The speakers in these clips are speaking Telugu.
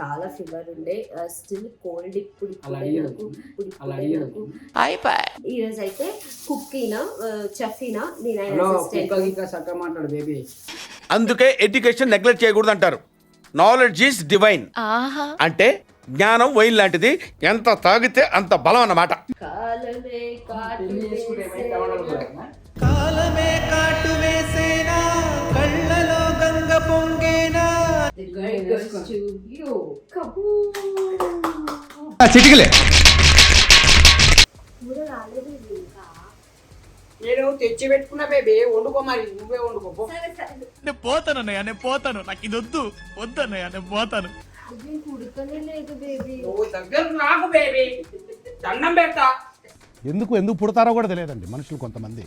చాలా ఫీవర్ ఉండే స్టిల్ కోల్డ్ ఇప్పుడు ఈ రోజు అయితే కుక్కీనా చెఫీనా నేను అందుకే ఎడ్యుకేషన్ నెగ్లెక్ట్ చేయకూడదు అంటారు. Knowledge is divine. అంటే జ్ఞానం వైన్ లాంటిది, ఎంత తాగితే అంత బలం అన్నమాట. కాలమే కాటు వేసేనా కళ్ళలో గంగ పొంగేనా చిటికలే నేను తెచ్చి పెట్టుకున్నా బేబీ, వండుకో, మరి నువ్వే వండుకో. నేను పోతానన్నయ్య, నేను పోతాను, నాకు ఇది వద్దన్నయ్య, నేను పోతాను. నువ్వు దగ్గర నాకు బేబీ, దండం పెడతా. ఎందుకు పుడతారో కూడా తెలియదండి మనుషులు. కొంతమంది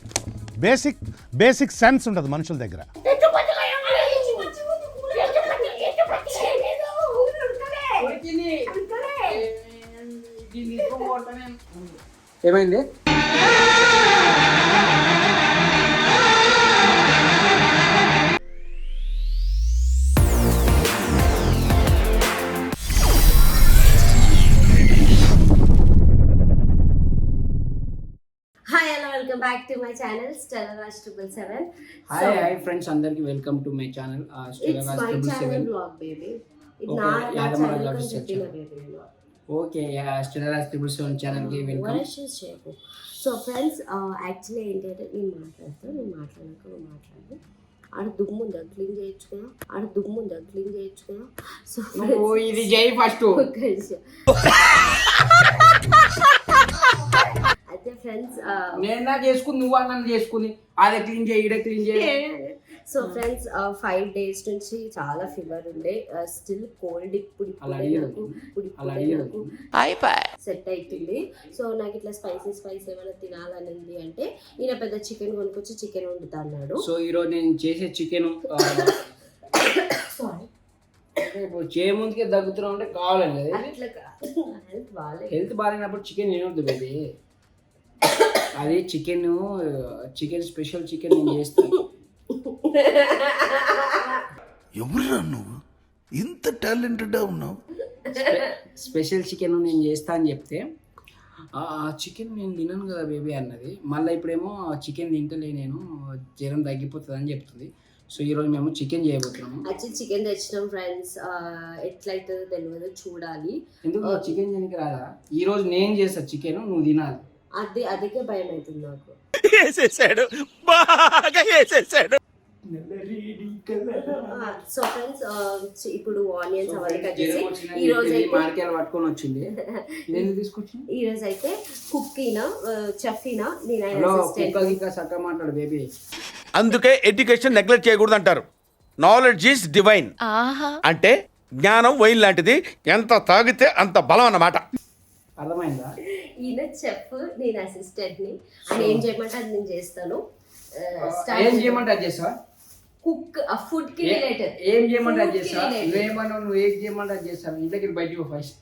బేసిక్ సెన్స్ ఉండదు మనుషుల దగ్గర. ఏమైంది? Welcome back to my channel Stella Raj 777. Hi friends, అందరికి welcome to my channel Stella Raj 777 vlog baby. Okay, Stella Raj 777 channel కి వెల్కమ్. సో ఫ్రెండ్స్, యాక్చువల్లీ ఏంటంటే నేను మాట్లాడాక నువ్వు మాట్లాడు. ఆడ దుమ్ము ఉందా క్లీన్ చేయించుకున్నా. సో ఇది జై ఫస్ట్. అయితే ఫ్రెండ్స్, నేను చేసుకుని నువ్వు అన్నం చేసుకుని అదే క్లీన్ చేయి, ఇడే క్లీన్ చేయి. సో ఫ్రెండ్స్, 5 days నుంచి చాలా ఫీవర్ ఉండే, స్టిల్ కోల్డ్ ఇప్పుడు సెట్ అవుతుంది. సో నాకు ఇట్లా స్పైసీ ఏమైనా తినాలని ఉంది అంటే ఈయన పెద్ద చికెన్ కొనుక్కొచ్చి చికెన్ వండుతా అన్నాడు. సో ఈరోజు నేను చేసే చికెన్ చేయ ముందుకే దగ్గుతున్నావు అంటే కావాలండి. హెల్త్ బాగాలేనప్పుడు చికెన్ తినొద్దు బేబీ. అది చికెన్ స్పెషల్ చికెన్ నేను చేస్తాను. ఎవరురా నువ్వు, ఇంత టాలెంటెడ్గా ఉన్నావు? స్పెషల్ చికెన్ నేను చేస్తా అని చెప్తే ఆ చికెన్ నేను తినను కదా బేబీ అన్నది. మళ్ళీ ఇప్పుడేమో చికెన్ తింటలే, నేను జ్వరం తగ్గిపోతుంది అని చెప్తుంది. సో ఈరోజు మేము చికెన్ చేయబోతున్నాము. యాక్చువల్లీ చికెన్ తెచ్చినాం ఫ్రెండ్స్, ఎట్లయితుందో తెలియదు, చూడాలి. ఎందుకు చికెన్ తినకి రాదా? ఈరోజు నేను చేస్తా చికెన్, నువ్వు తినాలి. అదికే భయం అవుతుంది నాకు. సో ఫ్రెండ్స్, ఇప్పుడు ఆనియన్స్ అవన్నీ కట్ చేసి ఈ రోజు పట్టుకొని వచ్చింది. ఈ రోజు అయితే కుక్కీనా చెఫీనా చక్కగా మాట్లాడు బేబీ. అందుకే ఎడ్యుకేషన్ నెగ్లెక్ట్ చేయకూడదు అంటారు. Knowledge is divine. అంటే జ్ఞానం వైన్ లాంటిది, ఎంత తాగితే అంత బలం అన్నమాట. అర్థమైందా? ఈయన చెఫ్, నేను అసిస్టెంట్ ని. ఆయన ఏం చేయమంటే అది నేను చేస్తాను. ఏం చేయమంటే అది చేస్తావా? కుక్ ఫుడ్ కి రిలేటెడ్ ఏం చేయమంటే అది చేస్తావా? నువ్వేమన్నావు, నువ్వు ఏం చేయమంటే అది చేస్తాను. ఇంట్లోకి బయటకు ఫస్ట్.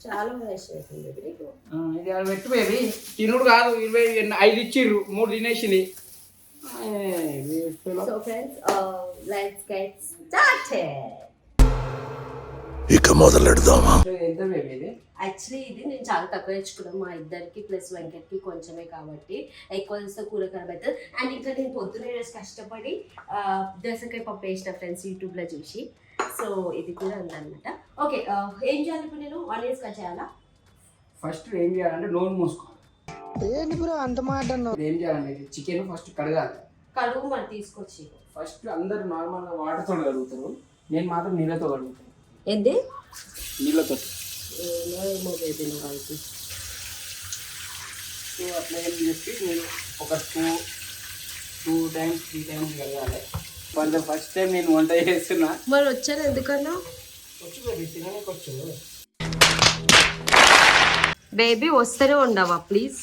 చాలా అవుతుంది. ఇది పెట్టు బేబీ, తినుడు కాదు. 5 ఇచ్చిర్రు, 3 తినేసింది. So friends, let's get started. ఇక మొదలెడదామా? ఎంత బేబీ ఇది? యాక్చువల్లీ ఇది నేను చాలా తక్కువ తెచ్చుకున్నాను, మా ఇద్దరికి ప్లస్ వెంకట్కి కొంచెమే, కాబట్టి ఎక్కువ చేస్తే కూర ఖరాబ్ అవుతుంది. అండ్ ఇంకా నేను పొద్దున్నే కష్టపడి దోసకాయ పప్పు వేసిన ఫ్రెండ్స్ యూట్యూబ్లో చూసి. సో ఇది కూడా ఉందన్నమాట. ఓకే, ఏం చేయాలి ఇప్పుడు? నేను ఆనియన్స్ కట్ చేయాలా? ఫస్ట్ ఏం చేయాలంటే నోరు మూసుకోవాలి. ఏంటి బ్రో అంత మాట అన్నావు? ఏం చేయాలంటే చికెన్ ఫస్ట్ కడగాలి. కడుగు మరి తీసుకొచ్చి. ఫస్ట్ అందరు నార్మల్గా వాటర్తో కడుగుతారు, నేను మాత్రం నీళ్ళతో కడుగుతాను. ఏంటి? నీళ్ళతో. ఏమో బేబీ వాళ్ళకి. సో అట్లా ఏం చెప్పి నేను ఒక 2 times 3 times కడగాలి. వాళ్ళ ఫస్ట్ టైం నేను వంట చేస్తున్నా. మరి వచ్చాను ఎందుకన్నా? వచ్చు బేబీ, తినడానికి వచ్చు. బేబీ వస్తేనే ఉండవా ప్లీజ్?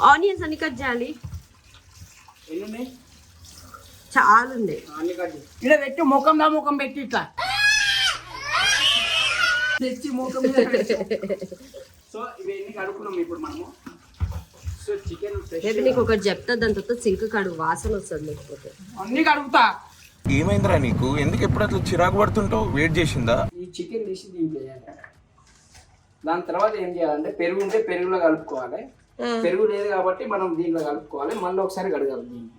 ఆనియన్స్ అన్ని కట్ చేయాలి. ఎన్ని? చాలా ఉంది. అన్ని కట్ చేయాలి. ఇలా పెట్టి ముఖం పెట్టి ఇట్లా తెచ్చి ముఖం. సో ఇవన్నీ కడుక్కున్నాం ఇప్పుడు మనము. సో చికెన్ ఫ్రెష్ రేపు నీకు ఒకటి చెప్తా, దాని తర్వాత సింక్ కడుగు, వాసన వస్తుంది లేకపోతే. అన్ని కడుగుతా. ఏమైందిరా నీకు? ఎందుకు ఎప్పుడు అట్లా చిరాకు పడుతుంటావు? వెయిట్ చేసిందా? ఈ చికెన్ తీసి దీంట్లో వేయాలి. దాని తర్వాత ఏం చేయాలంటే పెరుగు ఉంటే పెరుగులో కలుపుకోవాలి. పెరుగు లేదు కాబట్టి మనం దీంట్లో కలుపుకోవాలి. మళ్ళీ ఒకసారి కడగాలి దీన్ని.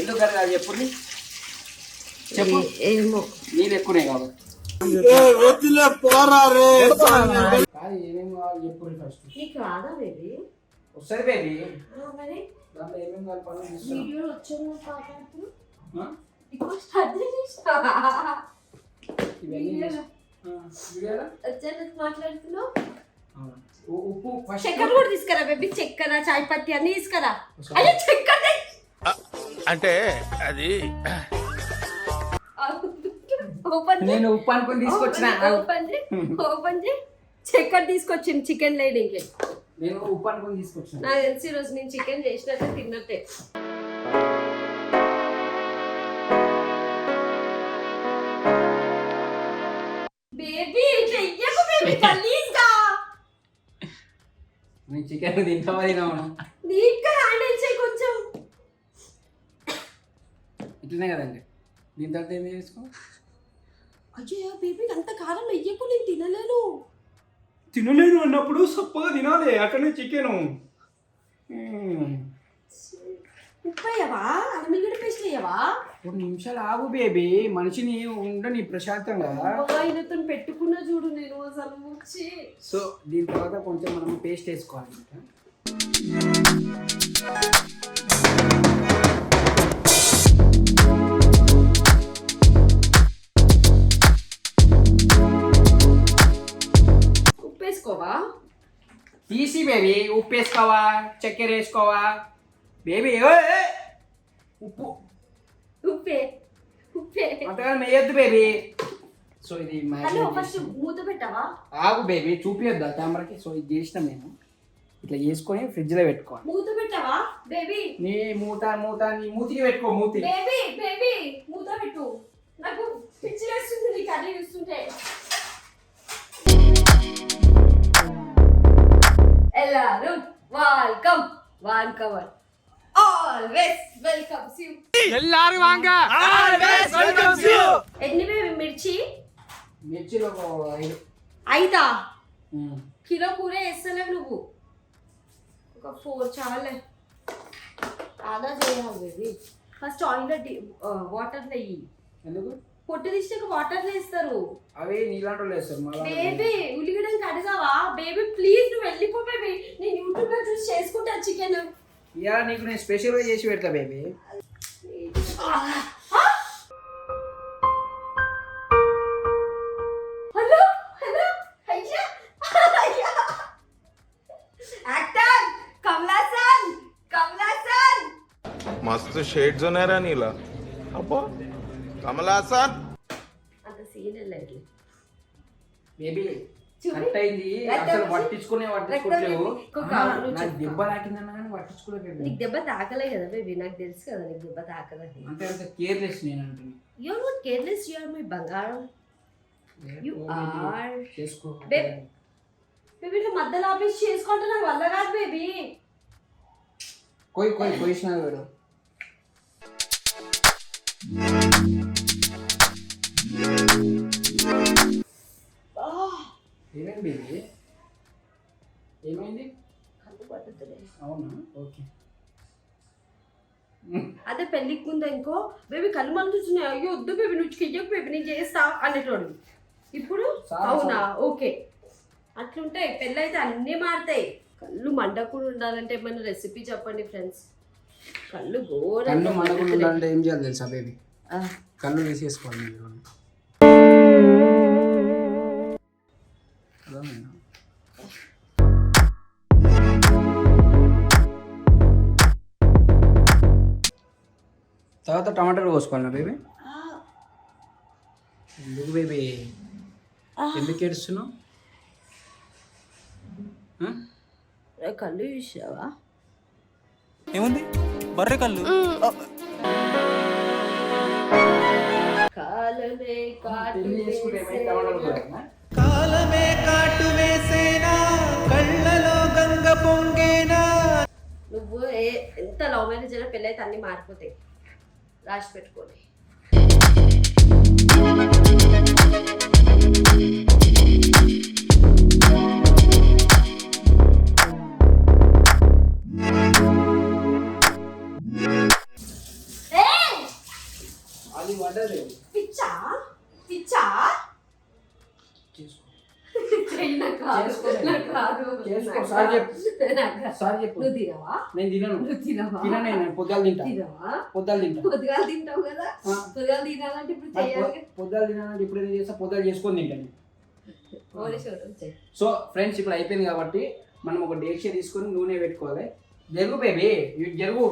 ఎందుకు కడగాలి చెప్పుర్రి? చెప్పు. ఏమో నీళ్ళు ఎక్కువనే కాబట్టి. ఏమేమి కావాలి చెప్పుర్రి ఫస్ట్. నీకు రాదా బేబీ? వస్తుంది బేబీ. మరి దాంట్లో ఏమేమి కలపాలో వీడియో వచ్చాను మాట్లాడుతున్నావు, మాట్లాడుతున్నావు. ఉప్పు ఫస్ట్. చక్కెర కూడా తీసుకురా బేబీ, చక్కెర, చాయ్ పత్తి అన్ని తీసుకురా. అయ్యో చక్కెర అంటే అది నేను ఉప్పు అనుకుని తీసుకొచ్చిన. ఓపెన్ చేయి. చక్కెర తీసుకొచ్చింది చికెన్ లేడీకి. నేను ఉప్పు అనుకుని తీసుకొచ్చిన. నాకు తెలిసి ఈరోజు నేను చికెన్ చేసినట్టే తిన్నట్టే. బేబీ చెయ్యకు బేబీ, గలీజ్గా. నేను చికెన్ తింటావా తినవా? నీట్గా హ్యాండిల్ చేయి కొంచెం. ఇట్లనే కదండి. దీని తర్వాత ఏం చేసుకో. అయ్యో బేబీ అంత కారం వెయ్యకు, నేను తినలేను. తినలేను అన్నప్పుడు సప్పగా తినాలి. అట్లనే చికెన్. ఉప్పు అయ్యవా, అల్లం పేస్ట్ అయ్యవా? 2 నిమిషాలు ఆగు బేబీ. మనిషిని ఉండని ప్రశాంతంగా. ఆయనతో పెట్టుకున్నా చూడు నేను అసలు వచ్చి. సో దీని తర్వాత కొంచెం మనం పేస్ట్ వేసుకోవాలి. ఇంకా ఉప్పు వేసుకోవా? తీసి బేబీ. ఉప్పు వేసుకోవా, చక్కెర వేసుకోవా బేబీ? ఉప్పు ఉప్పే ఉప్పే. అంతగా వేయద్దు బేబీ. సో ఇది హలో ఫస్ట్ మూత పెట్టవా? ఆగు బేబీ, చూపియద్దా కెమెరాకి. సో ఇది చేసినాం మేము. ఇట్లా చేసుకొని ఫ్రిడ్జ్ లో పెట్టుకోవాలి. మూత పెట్టవా బేబీ? నీ మూత నీ మూతికి పెట్టుకో. మూతి బేబీ బేబీ మూత పెట్టు. నాకు పిచ్చి వేస్తుంది నీ కర్రీ చూస్తుంటే. ఎల్లారు welcome, welcome, always welcomes you. ఎల్లారు వాంగ ఆల్వేస్ వెల్కమ్స్ యు. ఎన్ని బేబీ మిర్చి? మిర్చిలో 5. కిలో కూర వేస్తలేవు నువ్వు. ఒక 4 చాలే. ఆదా చేయాలి బేబీ. ఫస్ట్ ఆయిల్ వాటర్లో వేయి. ఎందుకు? పొట్టు తీసాక వాటర్లో వేస్తారు. అవి నీలాంటి వేస్తారు మళ్ళీ. బేబీ ఉల్లిగడ్డ కడగావా? బేబీ ప్లీజ్ నువ్వు వెళ్ళిపో బేబీ. నేను యూట్యూబ్ లో చూసి చేసుకుంటా చికెన్. ఇలా నీకు నేను స్పెషల్గా చేసి పెడతా బేబీ. హలో హలో అయ్యా అయ్యా. యాక్టర్ కమలాసన్, కమలాసన్. మస్తు షేడ్స్ ఉన్నాయరా నీలా. అబ్బా కమలాసన్. అంత సీన్ లేదు బేబీ చూడు. కట్ అయింది. రక్తం అసలు వచ్చి- పట్టించుకోవట్లేవు. రక్తం వచ్చి- నాకు దెబ్బ తాకిందన్నా కానీ పట్టించుకోలేదు. నీకు దెబ్బ తాకలే కదా బేబీ, నాకు తెలుసు కదా నీకు దెబ్బ తాకదని. అంటే అంత కేర్లెస్ నేను అంటున్నా. You are not careless, you are my బంగారం. You are. చేసుకో బేబీ ఇట్లా మధ్యలో ఆఫీస్ చేసుకుంటే నాకు వల్ల కాదు బేబీ. కొయ్యినా వేడు. ఏమైంది బేబీ? ఏమైంది? కళ్ళు పట్టుతున్నాయి. అవునా? ఓకే. అదే పెళ్ళికి ముందు ఇంకో బేబీ కళ్ళు మండుతున్నాయి. అయ్యో వద్దు బేబీ, నువ్వు చెయ్యకు బేబీ, నేను చేస్తా అనేటోడు. ఇప్పుడు అవునా? ఓకే. అట్లుంటాయి పెళ్ళి అయితే అన్నీ మారుతాయి. కళ్ళు మండకుండా ఉండాలంటే ఏమైనా రెసిపీ చెప్పండి ఫ్రెండ్స్. కళ్ళు కళ్ళు మండకుండా ఉండాలంటే ఏం చేయాలి తెలుసా బేబీ? కళ్ళు వేసేసుకోవాలి మీరు. తర్వాత టమాటాలు కోసుకోవాలన్నా బేబీ? ఎందుకు బేబీ? ఎందుకు ఏడుస్తున్నావు? కళ్ళు చూసావా? ఏముంది? బర్రె కళ్ళు. కాలమే కాటు పెళ్లి చేసుకుంటే ఏమైంది? టమాటాలు కోయాలా? కాలమే కాటు వేసేనా, కళ్ళలో గంగ పొంగేనా. జర పెళ్ళి అయితే అన్ని మారిపోతాయి, రాసి పెట్టుకోండి. అది పడ్డది పిచ్చా పిచ్చా చేసుకో నాకు రాదు. చేసుకో సార్ చెప్పు సార్ చెప్పు నువ్వు తినవా? నేను తినను నువ్వు తినవా? తిననే నేను పొద్దులు తింటా తినవా? పొద్దులు తింటా పొద్దుగాల తింటావు కదా, ఆ. పొద్దుగాల తినాలంటే ఇప్పుడు చేయాలి. పొద్దులు తినాలంటే ఇప్పుడు ఏం చేస్తా పొద్దులు చేసుకొని తింటాను. ఓరే షోట్ వచ్చాయి. సో ఫ్రెండ్స్ ఇప్పుడు అయిపోయింది కాబట్టి మనం ఒక డేక్ష తీసుకొని నూనె పెట్టుకోవాలి. జరుగు బేబీ జరుగు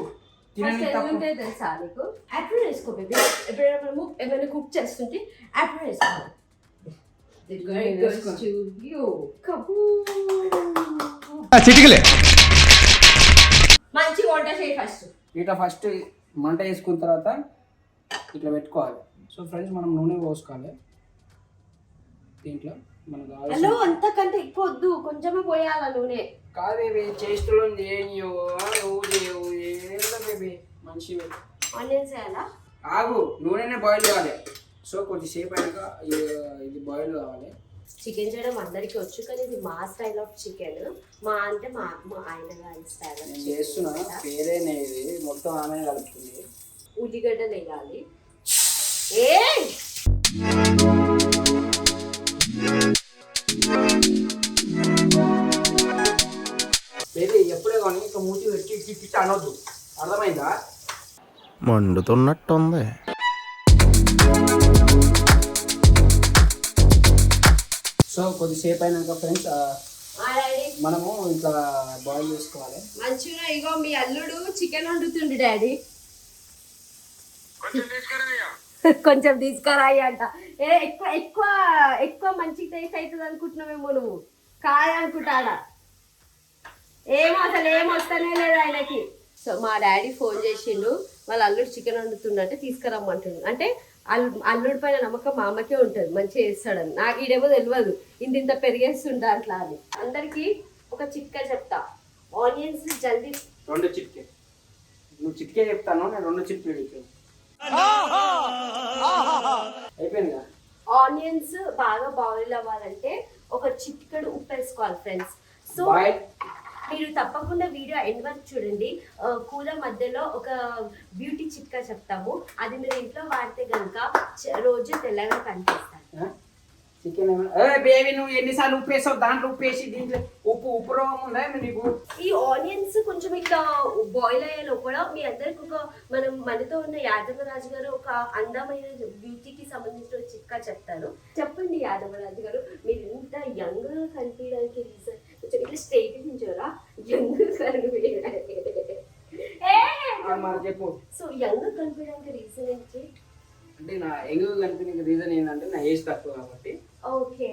తినని తప్పు ఉంటాయి తెలుసా నీకు? యాప్రిల్ వేసుకో బేబీ. ఎప్పుడైనా మనము ఏమైనా కుక్ చేస్తుంటే యాప్రిల్ వేసుకోవాలి. The girl goes to you. చిటికలే మంచి వంట చేయి ఫస్ట్. ఇట్లా ఫస్ట్ మంట వేసుకున్న తర్వాత ఇట్లా పెట్టుకోవాలి. సో ఫ్రెండ్స్ మనం నూనె పోసుకోవాలి దీంట్లో మనకు హలో, కావాల్సిన అంతకంటే ఎక్కువ వద్దు, కొంచెమే పోయాల నూనె. కాదు బేబీ చేస్తులో చేయనియో నువ్వు చేయవు ఏంటో బేబీ మంచి ఆనియన్స్ వేయాలా? ఆగు నూనెనే బాయిల్ కావాలి. సో కొద్దిసేపు అయినాక ఇది బాయిల్ కావాలి. చికెన్ చేయడం అందరికీ వచ్చు, కానీ ఇది మా స్టైల్ ఆఫ్ చికెన్. మా అంటే మా ఆయన గారి స్టైల్ ఆఫ్ నేను చికెన్. చేస్తున్నా పేరేనే ఇది మొత్తం ఆమె కలుపుతుంది. ఉల్లిగడ్డలు వేయాలి. ఏ బేబీ ఎప్పుడే కానీ ఇంకా మూతి పెట్టి ఇచ్చి అనొద్దు, అర్థమైందా? మండుతున్నట్టుంది. సో కొద్దిసేపు అయినాక ఫ్రెండ్స్ డాడీ మనము ఇట్లా బాయిల్ చేసుకోవాలి. మంచిగా ఇగో మీ అల్లుడు చికెన్ వండుతుండు డాడీ. కొంచెం తీసుకురాయి అంట. ఏ ఎక్కువ ఎక్కువ ఎక్కువ మంచి టేస్ట్ అవుతుంది అనుకుంటున్నావేమో నువ్వు, కాదనుకుంటాడా? ఏమో అసలు ఏం వస్తనే లేదు ఆయనకి. సో మా డాడీ ఫోన్ చేసిండు, వాళ్ళ అల్లుడు చికెన్ వండుతుండంటే తీసుకురమ్మంటుండు. అంటే అల్లుడి పైన నమ్మకం మా అమ్మకే ఉంటుంది, మంచిగా చేస్తాడని. నాకు ఈడేమో తెలియదు ఇంత పెరిగేస్తుంటా అట్లా అని. అందరికీ ఒక చిట్కా చెప్తా, ఆనియన్స్ జల్దీ. 2 చిట్కే నువ్వు చిట్కే చెప్తాను, నేను 2 చిట్కే చెప్తాను. అయిపోయిందా? ఆనియన్స్ బాగా బాయిల్ అవ్వాలంటే ఒక చిటికెడు ఉప్పు వేసుకోవాలి ఫ్రెండ్స్. సో బాయిల్ మీరు తప్పకుండా వీడియో ఎండ్ వరకు చూడండి. కూర మధ్యలో ఒక బ్యూటీ చిట్కా చెప్తాము, అది మీరు ఇంట్లో వాడితే కనుక రోజు తెల్లగా కనిపిస్తారు. చికెన్ బేబీ నువ్వు ఎన్నిసార్లు ఉప్పు వేసావు? దాంట్లో ఉప్పు వేసి దీంట్లో ఉప్పు రోగం ఉందా నీకు? ఈ ఆనియన్స్ కొంచెం ఇట్లా బాయిల్ అయ్యే లోపల మీ అందరికి ఒక మనతో ఉన్న యాదవరాజు గారు ఒక అందమైన బ్యూటీకి సంబంధించిన చిట్కా చెప్తారు. చెప్పండి యాదవరాజు గారు, మీరు ఇంత యంగ్ కనిపించడానికి రీజన్ కొంచెం ఇట్లా స్ట్రైట్ నుంచోరా యంగ్ కనిపించడానికి. చెప్పు. సో యంగ్ కనిపించడానికి రీజన్ ఏంటి? అంటే నా యంగ్ కనిపించే రీజన్ ఏంటంటే నా ఏజ్ తక్కువ కాబట్టి. ఓకే.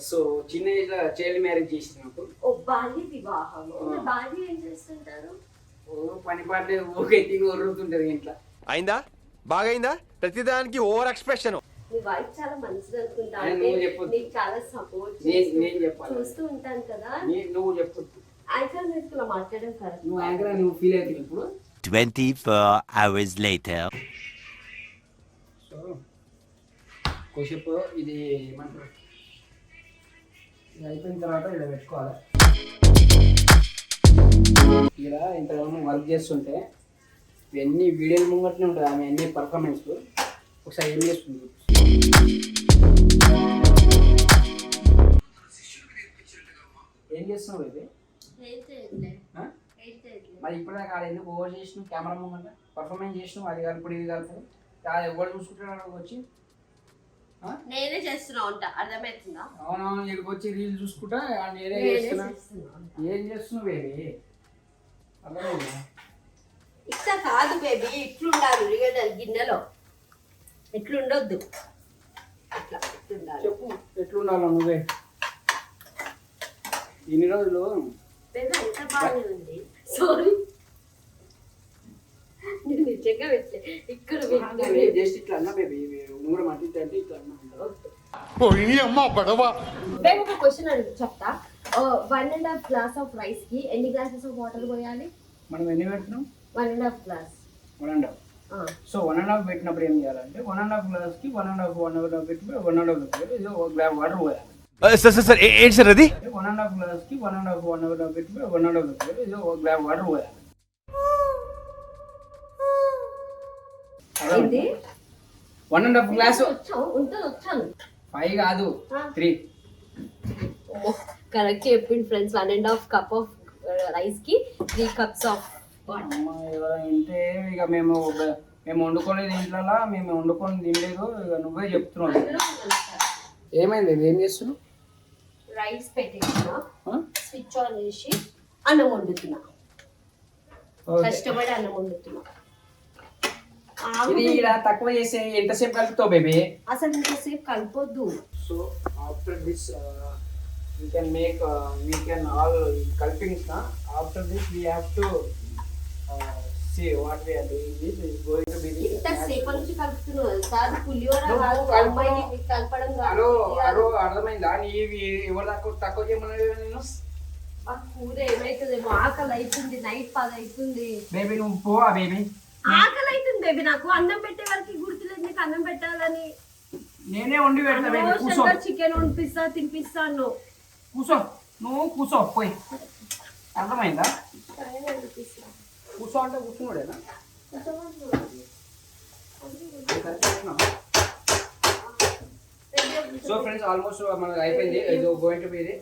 సో చిన్న ఏజ్ లో చైల్డ్ మ్యారేజ్ చేసినప్పుడు. ఓ బాల్య వివాహం. బాల్య ఏం చేస్తుంటారు? పని పాటలు ఊకే తిని ఒరుగుతుంటది ఇంట్లో. అయిందా? బాగైందా? ప్రతిదానికి ఓవర్ ఎక్స్ప్రెషన్. మీ వైఫ్ చాలా మంచిది అనుకుంటా, నువ్వు చెప్పు. నీకు చాలా సపోర్ట్ నేను చెప్పాలి, చూస్తూ ఉంటాను కదా. నువ్వు చెప్పు. యాంకర్ మీద మాట్లాడడం కరెక్ట్. నువ్వు యాంకర్ నువ్వు ఫీల్ అవుతుంది ఇప్పుడు. 24 hours later. సో కొద్దిసేపు ఇది ఏమంటారు, ఇది అయిపోయిన తర్వాత ఇలా పెట్టుకోవాలి. ఇలా ఇంతగానో వర్క్ చేస్తుంటే ఇవన్నీ వీడియోలు ముంగట్నే ఉంటుంది ఆమె అన్ని పర్ఫార్మెన్స్. ఒకసారి ఏం చేస్తుంది ఏం చేస్తున్నావు ఇది? మరి ఇప్పటిదాకా ఆడ ఎందుకు ఓవర్ చేసినావు? కెమెరా ముంగట పర్ఫార్మెన్స్ చేసినావు, అది కలుపుడు ఇది కలుపుడు. ఎవరు చూసుకుంటున్నాడు వచ్చి? నేనే చేస్తున్నా ఉంటా, అర్థమవుతుందా? అవునవును, ఇక్కడికి వచ్చి రీల్ చూసుకుంటా నేనే చేస్తున్నా. ఏం చేస్తున్నావు బేబీ? అర్థమైందా? ఇట్లా కాదు బేబీ, ఇట్లుండాలి ఉల్లిగడ్డలు గిన్నెలో, ఎట్లుండొద్దు, అట్లా ఎట్లుండాలి. చెప్పు ఎట్లుండాలో నువ్వే. ఇన్ని రోజులు బేబీ అంత బాగానే ఉంది. సారీ, నేను నిజంగా పెట్టే ఇక్కడ జస్ట్ ఇట్లా అన్నా బేబీ, నువ్వు కూడా మట్టి అంటే ఇట్లా అన్నా. బేబీ ఒక క్వశ్చన్ అడుగు చెప్తా. 1.5 గ్లాస్ ఆఫ్ రైస్ కి ఎన్ని గ్లాసెస్ ఆఫ్ వాటర్ పోయాలి? మనం ఎన్ని పెడుతున్నాం? 1.5 గ్లాస్ 1.5. సో 1.5 పెట్టినప్పుడు ఏం చేయాలంటే 1.5 గ్లాస్కి 1.5 పెట్టి 1.5 పెట్టాలి. ఇది ఒక గ్లాస్ వాటర్ పోయాలి. సార్ ఏంటి సార్ అది? 1.5 గ్లాస్కి 1.5 పెట్టి 1.5 పెట్టాలి. ఇది ఒక గ్లాస్ వాటర్ పోయాలి. ఏంటి 1.5 గ్లాసు వచ్చాను 5 కాదు 3. కరెక్ట్ చెప్పింది ఫ్రెండ్స్. 1.5 కప్ ఆఫ్ రైస్ కి 3 cups ఆఫ్ వాటర్. అమ్మ ఎవరంటే ఇక మేము వండుకోలేదు ఇంట్లో, మేము వండుకొని తినలేదు. ఇక నువ్వే చెప్తున్నావు. ఏమైంది? ఏం చేస్తున్నావు? రైస్ పెట్టేసిన స్విచ్ ఆన్ చేసి అన్నం వండుతున్నా. కష్టపడి అన్నం వండుతున్నా. ఇది ఇలా తక్కువ చేసి ఎంతసేపు కలుపుతావు బేబీ? అసలు ఇంతసేపు కలిపొద్దు. So after this we can all culpings na. After this we have to see what we are doing. This is going to be the ఇంతసేపు నుంచి కలుపుతున్నావు సార్. పులిహోర అమ్మాయిని కలపడం అరో అర్థమైందా? నీవి ఎవరు తక్కువ చేయమన్నా నేను ఆ కూర ఏమైతుందేమో. ఆకలి అవుతుంది. నైట్ 10 అవుతుంది. బేబీ నువ్వు పోవా బేబీ? ఆకలి అవుతుంది బేబీ. నాకు అన్నం పెట్టే వరకు గుర్తులేదు నీకు అన్నం పెట్టాలని. నేనే వండి పెడతా బేబీ. కూర్చో. చికెన్ వండిపిస్తా తినిపిస్తాను. కూర్చో, నువ్వు కూర్చో పోయి. అర్థమైందా? కూర్చో అంటే కూర్చున్నాడేనా? సో ఫ్రెండ్స్ ఆల్మోస్ట్ మనకు అయిపోయింది. ఇది గోయింగ్ టు బి ఇది.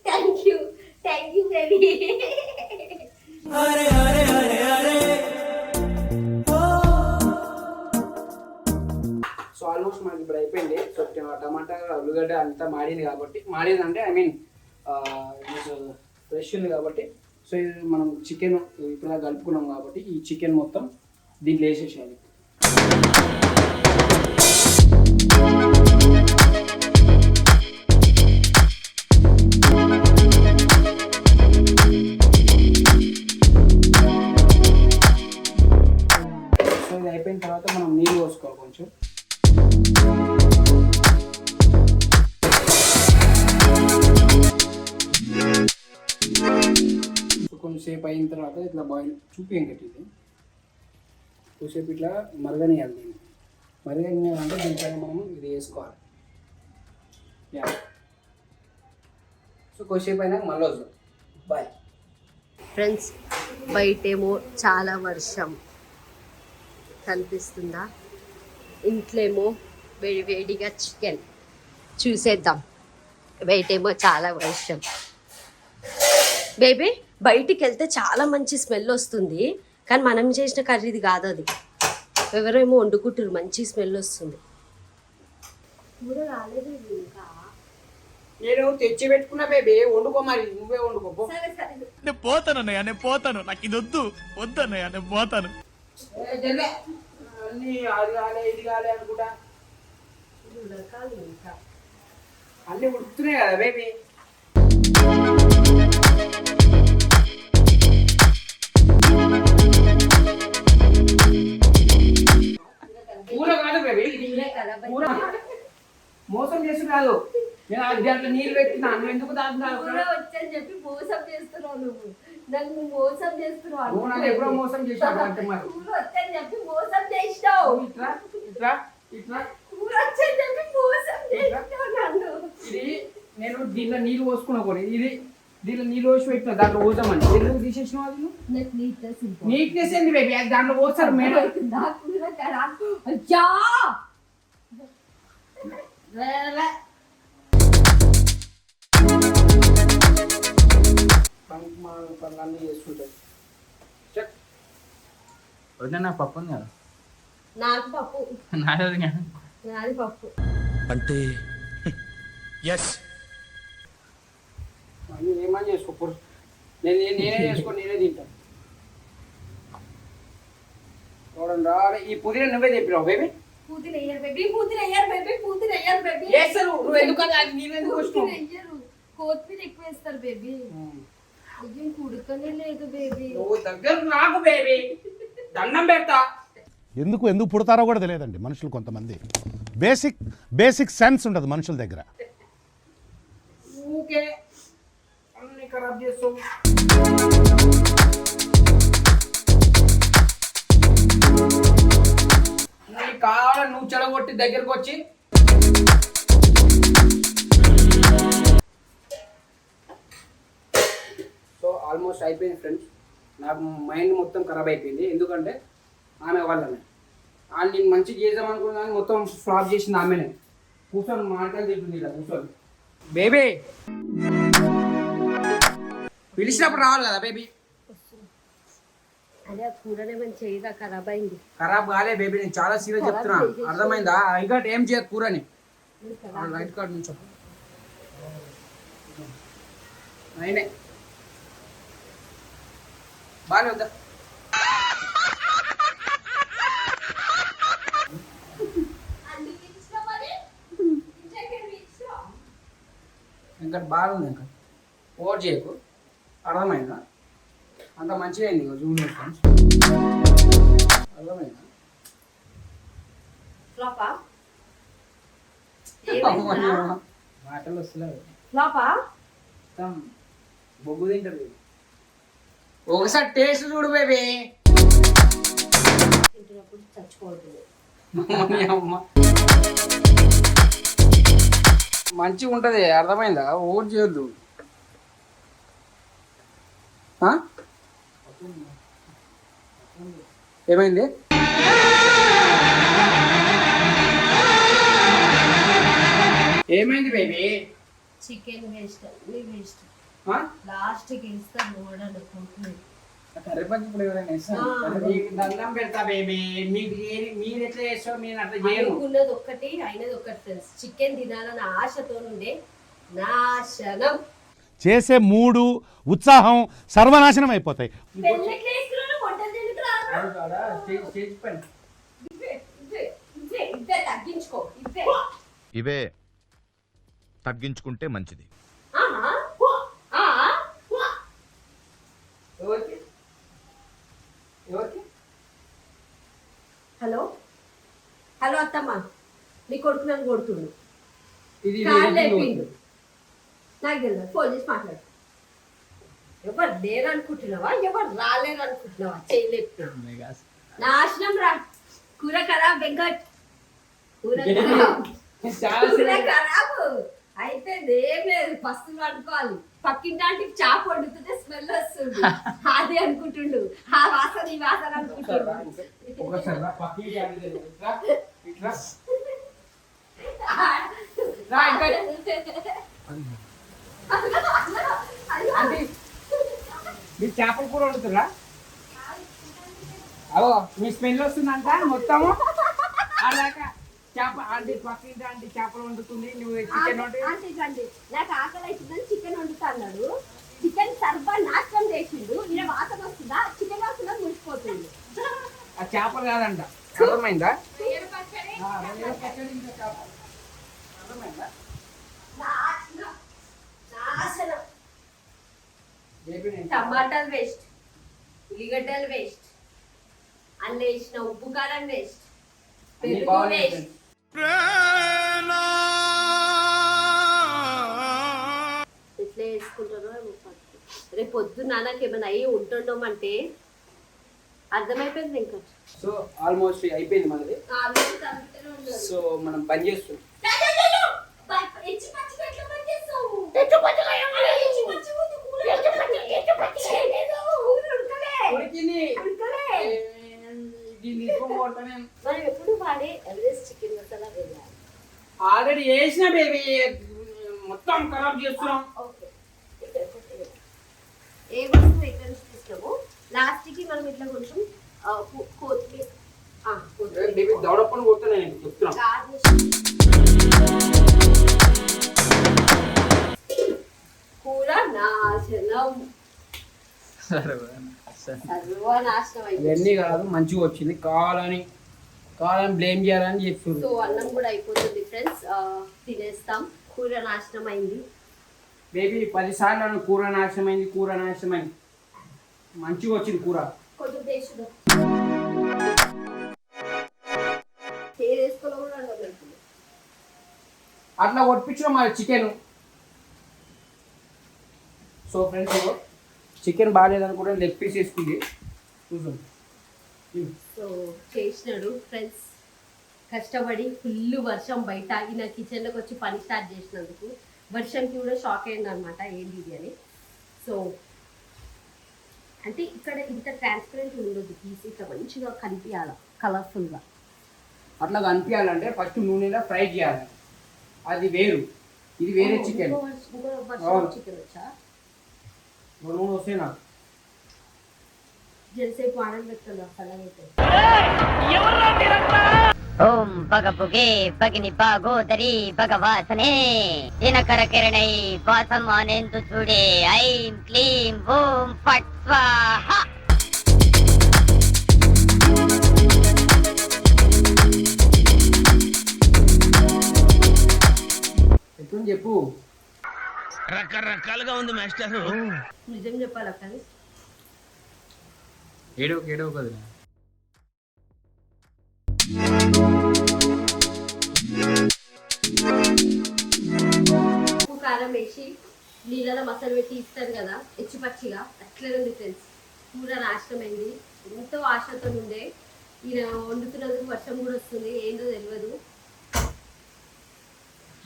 Thank you baby. So almost మనకి ఇప్పుడు అయిపోయింది. సో టమాటా ఉల్లిగడ్డ అంతా మాడింది కాబట్టి, మాడిందంటే ఐ మీన్ ఫ్రెష్ ఉంది కాబట్టి, సో ఇది మనం చికెన్ ఇప్పుడు కలుపుకున్నాం కాబట్టి ఈ చికెన్ మొత్తం దీంట్లో వేసేసేయాలి. సో ఇది అయిపోయిన తర్వాత మనం నీళ్ళు పోసుకోవాలి కొంచెం. కొంచెంసేపు అయిన తర్వాత ఇట్లా బాయిల్ చూపించండి. ఇది కొంచెంసేపు ఇట్లా మరగనియాలి. దీన్ని మరగనియాలంటే దీనిపైన మనం ఇది వేసుకోవాలి. సో కొంచెంసేపు అయినా మళ్ళీ వద్దాం. Bye friends. బయటేమో చాలా వర్షం కనిపిస్తుందా? ఇంట్లోమో వేడివేడిగా చికెన్. చూసేద్దాం. బయటేమో చాలా వర్షం. బేబీ బయటికి వెళ్తే చాలా మంచి స్మెల్ వస్తుంది, కానీ మనం చేసిన కర్రీది కాదు అది. ఎవరేమో వండుకుంటారు, మంచి స్మెల్ వస్తుంది. కూర రాలేదు ఇంకా. నేను తెచ్చి పెట్టుకున్నా బేబీ. వండుకో మరి, నువ్వే వండుకో. సరే సరే. నేను పోతానన్నయ్య, నేను పోతాను. నాకు ఇది వద్దన్నయ్య, నేను పోతాను. అన్నీ అది కాలే ఇది కాలే అనుకుంటా. ఇంకా అన్నీ ఉడుకుతున్నాయి కదా బేబీ. కూర కాదు బేబీ, కూర మోసం చేసి కాదు. నేను దాంట్లో నీళ్ళు పెట్టినా. నువ్వు ఎందుకు దాంట్లో వచ్చని చెప్పి మోసం చేస్తున్నావు నువ్వు. నన్ను మోసం చేస్తున్నావు. నువ్వు నన్ను ఎప్పుడో మోసం చేసావు అంటే మరి. కూర వచ్చని చెప్పి మోసం చేసినావు. ఇట్లా ఇట్లా ఇట్లా కూర వచ్చని చెప్పి మోసం చేసినావు నన్ను. ఇది నేను దీంట్లో నీళ్ళు పోసుకున్నా కూడా. ఇది దీంట్లో నీళ్ళు పోసి పెట్టినా దాంట్లో పోసామని. ఎందుకు తీసేసినావు? అది నాకు నీట్నెస్ నీట్నెస్ ఏంది బేబీ? అది దాంట్లో పోస్తారు మేడం. కూర కదా. అయ్యా పనులన్నీ చేసుకుంటాయి. వద్దా నాకు పప్పు ఉంది కదా. నాకు పప్పు. నాది పప్పు. అంటే అన్నీ ఏమని చేసుకో. నేనే చేసుకో, నేనే తింటాను. చూడండి రావాలి. ఈ పుదీనా నువ్వే చెప్పినావు బేబీ. పూతిని వేయరు బేబీ, పూతిని వేయరు బేబీ, పూతిని వేయరు బేబీ. వేస్తారు. నువ్వు ఎందుకని అది నీళ్ళు ఎందుకు వచ్చినావు? వేయరు. కొత్తిమీర ఎక్కువ వేస్తారు బేబీ. అయ్యో ఉడకనే లేదు బేబీ. నువ్వు దగ్గర నాకు బేబీ, దండం పెడతా. ఎందుకు పుడతారో కూడా తెలియదండి మనుషులు కొంతమంది. బేసిక్ సెన్స్ ఉండదు మనుషుల దగ్గర. ఊకే ఖరాబ్ చేస్తావు? నీకు కావాలని నువ్వు చెడగొట్టి దగ్గరకు వచ్చి సో ఆల్మోస్ట్ అయిపోయింది ఫ్రెండ్స్. నాకు మైండ్ మొత్తం ఖరాబ్ అయిపోయింది, ఎందుకంటే ఆమె వల్లనే. వాళ్ళు నేను మంచిగా చేద్దాం అనుకున్నాను, మొత్తం ఫ్లాప్ చేసింది ఆమెనే. కూర్చొని మాటలు తింటుంది ఇలా కూర్చొని. బేబీ పిలిచినప్పుడు రావాలి కదా బేబీ. అదే కూరనే మంచి చేయదా ఖరాబ్ అయింది. ఖరాబ్ కాలే బేబీ, నేను చాలా సీరియస్ చెప్తున్నా, అర్థమైందా? ఇంకా ఏం చేయదు కూరని. రైట్ కార్డ్ నుంచి అయినే బాగానే వద్దా? ఇంకా బాగుంది, ఇంకా ఓవర్ చేయకు, అర్థమైందా? అంత మంచిగా అయింది జూనియర్ ఫ్రెండ్స్, అర్థమైందా? ఫ్లాపా మాటలు వస్తున్నాయి, ఫ్లాపా మొత్తం బొగ్గు తింటారు. ఒకసారి టేస్ట్ చూడు బేబీ. తింటున్నప్పుడు చచ్చిపోతుంది. అమ్మ మంచిగా ఉంటది, అర్థమైందా? ఓట్ చేయొద్దు. ఏమైంది? ఏమైంది బేబీ? చికెన్ వేస్ట్, అన్ని వేస్ట్. లాస్ట్ కి ఇస్తా మోడల్ కర్రీపంచి ఇప్పుడు ఎవరైనా ఇస్తారు? మీకు దండం పెడతా బేబీ, మీకు మీరు ఎట్లా చేస్తారో నేను అట్లా చేయను. అనుకున్నది ఒక్కటి అయినది ఒక్కటి ఫ్రెండ్స్. చికెన్ తినాలన్న ఆశతో నుండే నాశనం. చేసే మూడు ఉత్సాహం సర్వనాశనం అయిపోతాయి. పెళ్ళికి వేసుకున్నాను, వంటలు చేయడానికి రాదు. స్టేజ్ పైన ఇవే తగ్గించుకో, ఇవే ఇవే తగ్గించుకుంటే మంచిది. ఆహా. ఎవరికి ఎవరికి? హలో హలో అత్తమ్మ, నీ కొడుకు నన్ను కొడుతుండు, ఇది కాళ్ళు లేపిండు. నాకు తెలియదు, ఫోన్ చేసి మాట్లాడు. ఎవరు లేరు అనుకుంటున్నావా, ఎవరు రాలేరు అనుకుంటున్నావా? చేయలేపుతున్నావా? నాశనం రా. కూర ఖరాబ్ వెంకట్, కూర ఖరాబ్, కూర ఖరాబ్ అయితే ఏం లేదు. పస్తులు అనుకోవాలి. పక్కింటి చాప వండుతుంటే స్మెల్ వస్తుంది, అదే అనుకుంటుండు. ఆ వాసన ఈ వాసన అనుకుంటుండు. మీరు చేపల కూర వండుతురా? అవో మీ స్మెల్ వస్తుందంట మొత్తము. అలాగా చేప అంటే పక్కింటి అంటే చేపలు వండుతుంది, నువ్వు చికెన్ అంటే నాకు ఆకలి అవుతుందని చికెన్ వండుతా అన్నాడు. చికెన్ సర్వా నాశనం చేసిండు. ఈయన వాసన వస్తుందా, చికెన్ వాసన ముడిచిపోతుంది. ఆ చేపలు కాదంట, అర్థమైందా? టమాటాలు వేస్ట్, ఉల్లిగడ్డలు వేస్ట్, అందులో వేసిన ఉప్పు కారం వేస్ట్, పెరుగు వేస్ట్. ఎట్లా వేసుకుంటారో రేపు పొద్దున్న నాకు ఏమైనా అయ్యి ఉంటుండమంటే అర్థమైపోయింది ఇంకా. సో ఆల్మోస్ట్ అయిపోయింది మనది. సో మనం బంద్ చేస్తున్నాం. ఆల్రెడీ వేసిన బేబీ, మొత్తం ఖరాబ్ చేస్తున్నాం. ఏ వస్తువు ఎక్కడ నుంచి తీసుకున్నాము లాస్ట్ కి మనం ఇట్లా కొంచెం కొత్తిమీర బేబీ దౌడప్పని కొడుతున్నా నేను చెప్తున్నా. కూర నాశనం, సర్వనాశనం అయింది. ఇవన్నీ కాదు, మంచిగా వచ్చింది. కావాలని బ్లేమ్ చేయాలని చెప్తుంది. సో అన్నం కూడా అయిపోతుంది ఫ్రెండ్స్, తినేస్తాం. కూర నాశనం అయింది బేబీ. 10 సార్లు కూర నాశనమైంది, కూర నాశనమైంది. మంచిగా వచ్చింది కూర. కొంచెం టేస్ట్ అట్లా కొట్టించిన మరి చికెన్. సో ఫ్రెండ్స్ చికెన్ బాగాలేదనుకుంటే లెగ్ పీస్ వేసుకుంది చూసాం. సో చేసినాడు ఫ్రెండ్స్ కష్టపడి ఫుల్ వర్షం బయట ఈయన కిచెన్లోకి వచ్చి పని స్టార్ట్ చేసినందుకు వర్షంకి కూడా షాక్ అయింది అనమాట ఏంటి ఇది అని. సో అంటే ఇక్కడ ఇంత ట్రాన్స్పరెంట్ ఉండదు పీస్ ఇట్లా మంచిగా కనిపించాలి కలర్ఫుల్గా. అట్లా కనిపించాలంటే ఫస్ట్ నూనెలో ఫ్రై చేయాలి, అది వేరు, ఇది వేరే చికెన్. చికెన్ వచ్చా నూనె వస్తే నాకు జలసేపు ఆనంద పెట్టుకుందాం సలహైతే. ఓం పగపుగే పగిని పాగోదరి భగవాసనే దినకర కిరణై వాసం ఆనేందు చూడే ఐం క్లీం ఓం ఫట్ స్వాహ. ఎట్లుంది చెప్పు. రకరకాలుగా ఉంది మాస్టర్. నిజం చెప్పాలా కానీ ఏడవ కదా. ఉప్పు కారం వేసి నీళ్ళలో మసాలా పెట్టి ఇస్తారు కదా ఎచ్చి పచ్చిగా అట్లనే ఉంది ఫ్రెండ్స్. కూర నాశనమైంది. ఎంతో ఆశతో ఉండే ఈయన వండుతున్నందుకు వర్షం కూడా వస్తుంది ఏంటో తెలియదు.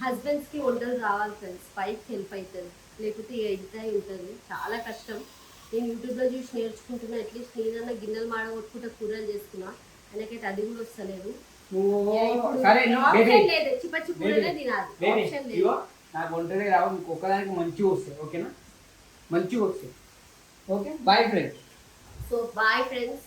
హస్బెండ్స్కి వంటలు రావాలి ఫ్రెండ్స్, పైకి హెల్ప్ అవుతుంది, లేకపోతే ఎంత ఉంటుంది చాలా కష్టం. నేను యూట్యూబ్లో చూసి నేర్చుకుంటున్నా, అట్లీస్ట్ నేనన్నా గిన్నెలు మాడగొట్టుకుంటే కూరలు చేసుకున్నా, ఆయనకైతే అది కూడా వస్తలేదు. ఆప్షన్ లేదు, ఎచ్చి పచ్చి కూరలే తినాలి, ఆప్షన్ లేదు. నాకు వంటలే రావు, మీకు ఒక్కదానికి మంచిగా వస్తాయి. ఓకేనా, మంచిగా వస్తాయి. Okay bye friends. So bye friends,